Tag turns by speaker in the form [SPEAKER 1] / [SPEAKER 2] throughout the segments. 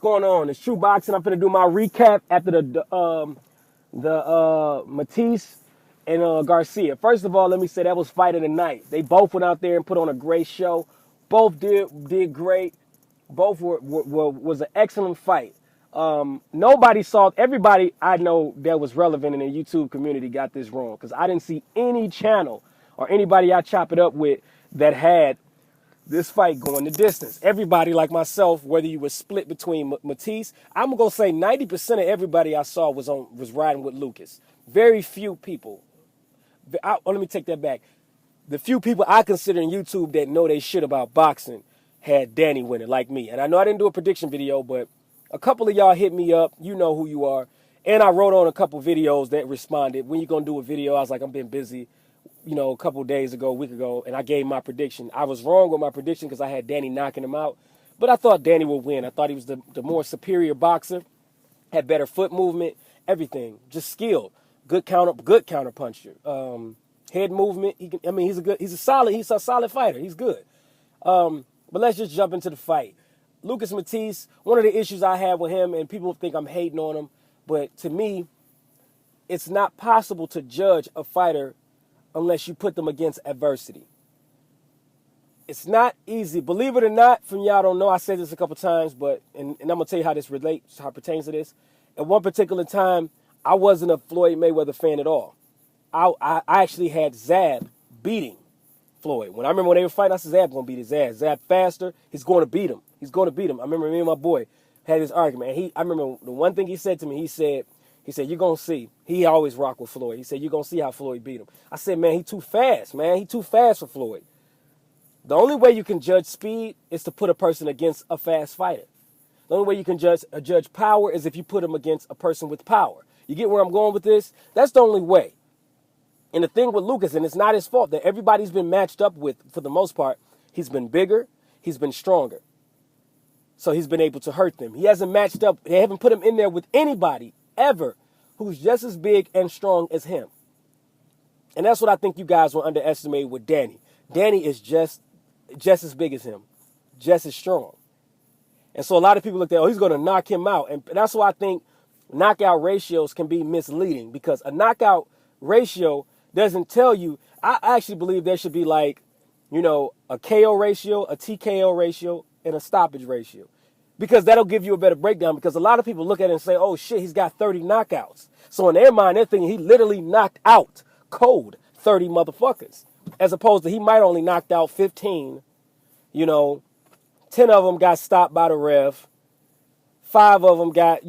[SPEAKER 1] going on? It's True Boxing. I'm gonna do my recap after the Matthysse and Garcia. First of all, let me say that was fight of the night. They both went out there and put on a great show. Both did great. Both was an excellent fight. Nobody saw, everybody I know that was relevant in the YouTube community got this wrong, because I didn't see any channel or anybody I chop it up with that had this fight going the distance. Everybody like myself, whether you were split between Matthysse, I'm gonna say 90% of everybody I saw was riding with Lucas. Very few people. Let me take that back. The few people I consider in YouTube that know they shit about boxing had Danny winning, like me. And I know I didn't do a prediction video, but a couple of y'all hit me up. You know who you are. And I wrote on a couple videos that responded. When you gonna do a video? I was like, I've been busy, a couple of days ago, a week ago, and I gave my prediction. I was wrong with my prediction because I had Danny knocking him out. But I thought Danny would win. I thought he was the more superior boxer, had better foot movement, everything. Just skill. Good counter puncher. Head movement. He's a solid fighter. He's good. But let's just jump into the fight. Lucas Matthysse, one of the issues I have with him, and people think I'm hating on him, but to me, it's not possible to judge a fighter unless you put them against adversity. It's not easy. Believe it or not, from y'all don't know, I said this a couple times, but and I'm going to tell you how this relates, how it pertains to this. At one particular time, I wasn't a Floyd Mayweather fan at all. I actually had Zab beating Floyd. When they were fighting, I said, Zab's going to beat his ass. Zab faster. He's going to beat him. He's going to beat him. I remember me and my boy had this argument. And I remember the one thing he said to me, he said, you're going to see. He always rocked with Floyd. He said, you're going to see how Floyd beat him. I said, man, he too fast, man. He too fast for Floyd. The only way you can judge speed is to put a person against a fast fighter. The only way you can judge power is if you put him against a person with power. You get where I'm going with this? That's the only way. And the thing with Lucas, and it's not his fault, that everybody's been matched up with, for the most part, he's been bigger, he's been stronger. So he's been able to hurt them. He hasn't matched up, they haven't put him in there with anybody ever who's just as big and strong as him. And that's what I think you guys will underestimate with Danny. Danny is just as big as him, just as strong. And so a lot of people look at, he's going to knock him out. And that's why I think knockout ratios can be misleading, because a knockout ratio doesn't tell you. I actually believe there should be like, a KO ratio, a TKO ratio, and a stoppage ratio. Because that'll give you a better breakdown, because a lot of people look at it and say, oh shit, he's got 30 knockouts. So in their mind, they're thinking he literally knocked out cold 30 motherfuckers. As opposed to he might only knocked out 15, 10 of them got stopped by the ref. 5 of them got, they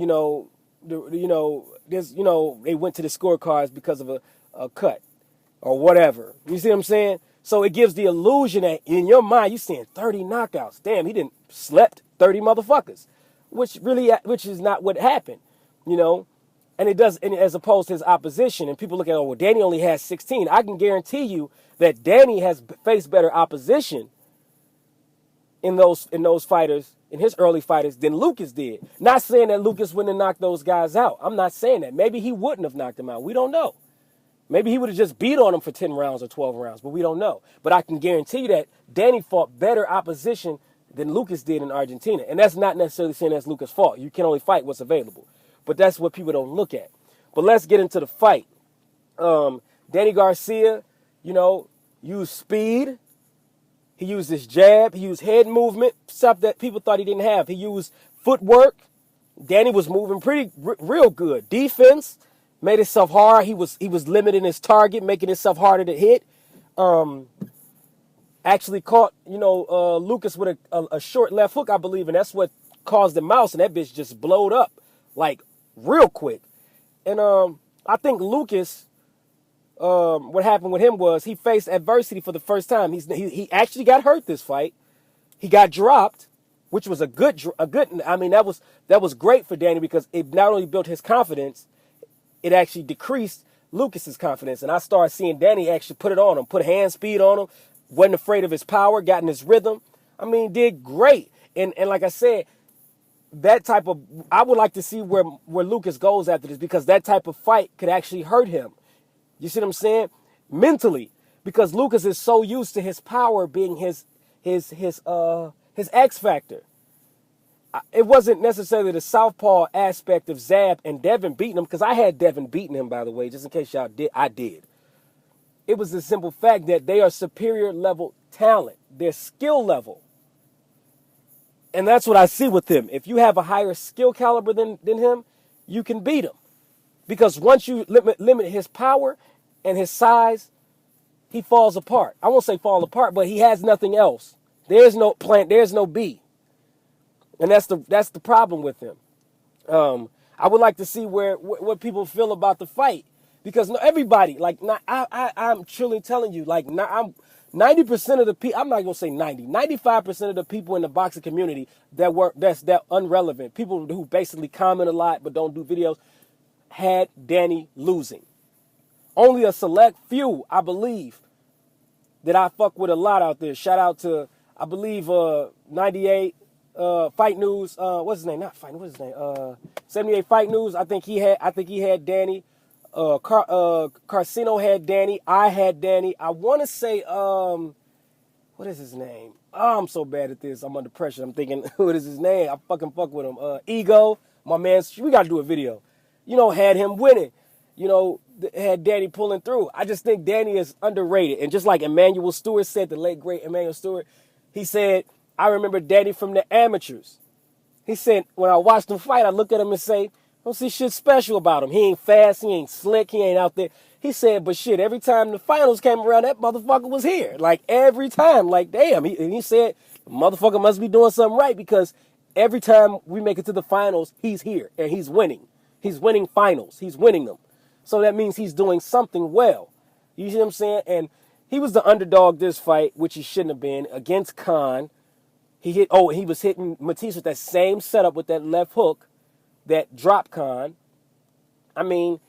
[SPEAKER 1] went to the scorecards because of a cut or whatever. You see what I'm saying? So it gives the illusion that in your mind, you're seeing 30 knockouts. Damn, he didn't slept 30 motherfuckers, which is not what happened, and it does, and as opposed to his opposition. And people look at, well, Danny only has 16. I can guarantee you that Danny has faced better opposition in those fighters, in his early fighters, than Lucas did. Not saying that Lucas wouldn't have knocked those guys out. I'm not saying that. Maybe he wouldn't have knocked them out. We don't know. Maybe he would have just beat on them for 10 rounds or 12 rounds, but we don't know. But I can guarantee you that Danny fought better opposition than Lucas did in Argentina. And that's not necessarily saying that's Lucas' fault. You can only fight what's available. But that's what people don't look at. But let's get into the fight. Danny Garcia, used speed. He used his jab. He used head movement, stuff that people thought he didn't have. He used footwork. Danny was moving real good. Defense, made himself hard. He was limiting his target, making himself harder to hit. Actually caught, Lucas with a short left hook, I believe, and that's what caused the mouse, and that bitch just blowed up, like, real quick. And I think Lucas, what happened with him was he faced adversity for the first time. He actually got hurt this fight. He got dropped, which was that was great for Danny, because it not only built his confidence, it actually decreased Lucas's confidence. And I started seeing Danny actually put it on him, put hand speed on him, wasn't afraid of his power, got in his rhythm. Did great. And like I said, I would like to see where Lucas goes after this, because that type of fight could actually hurt him. You see what I'm saying? Mentally, because Lucas is so used to his power being his X factor. it wasn't necessarily the southpaw aspect of Zab and Devin beating him, because I had Devin beating him, by the way, just in case y'all did. I did. It was the simple fact that they are superior level talent. Their skill level. And that's what I see with him. If you have a higher skill caliber than him, you can beat him. Because once you limit his power and his size, he falls apart. I won't say fall apart, but he has nothing else. There's no plant, there's no bee. And that's the problem with him. I would like to see what people feel about the fight, because everybody, like, I'm truly telling you, like, I'm 90% of the people. I'm not gonna say 95% of the people in the boxing community that's unrelevant, people who basically comment a lot but don't do videos, had Danny losing. Only a select few, I believe, that I fuck with a lot out there. Shout out to, I believe, 98. Fight News, what's his name? Not Fight News, what's his name? 78 Fight News. I think he had Danny. Carcino had Danny. I had Danny. I want to say, what is his name? Oh, I'm so bad at this. I'm under pressure. I'm thinking, what is his name? I fucking fuck with him. Ego, my man. We got to do a video. Had him winning. Had Danny pulling through. I just think Danny is underrated. And just like Emmanuel Stewart said, the late, great Emmanuel Stewart, he said, I remember Danny from the amateurs. He said, when I watched him fight, I look at him and say, I don't see shit special about him. He ain't fast, he ain't slick, he ain't out there. He said, but shit, every time the finals came around, that motherfucker was here. Like, every time. Like, damn. He said, motherfucker must be doing something right, because every time we make it to the finals, he's here and he's winning. He's winning finals. He's winning them. So that means he's doing something well. You see what I'm saying? And he was the underdog this fight, which he shouldn't have been, against Khan. He was hitting Matthysse with that same setup with that left hook that dropped Khan. I mean,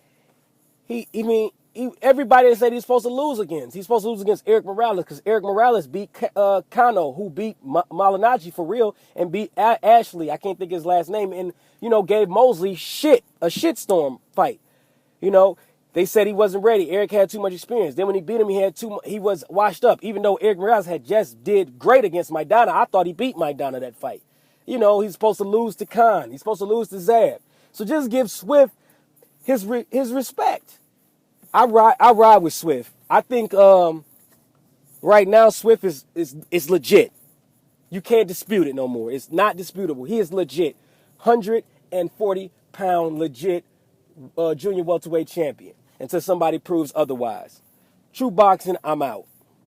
[SPEAKER 1] everybody said he's supposed to lose against. He's supposed to lose against Eric Morales, because Eric Morales beat Kano, who beat Malignaggi for real, and beat Ashley. I can't think of his last name, and gave Mosley a shitstorm fight. They said he wasn't ready. Eric had too much experience. Then when he beat him, he was washed up. Even though Eric Morales had just did great against Maidana, I thought he beat Maidana that fight. He's supposed to lose to Khan. He's supposed to lose to Zab. So just give Swift his respect. I ride with Swift. I think right now Swift is legit. You can't dispute it no more. It's not disputable. He is legit. 140-pound legit junior welterweight champion, until somebody proves otherwise. True boxing, I'm out.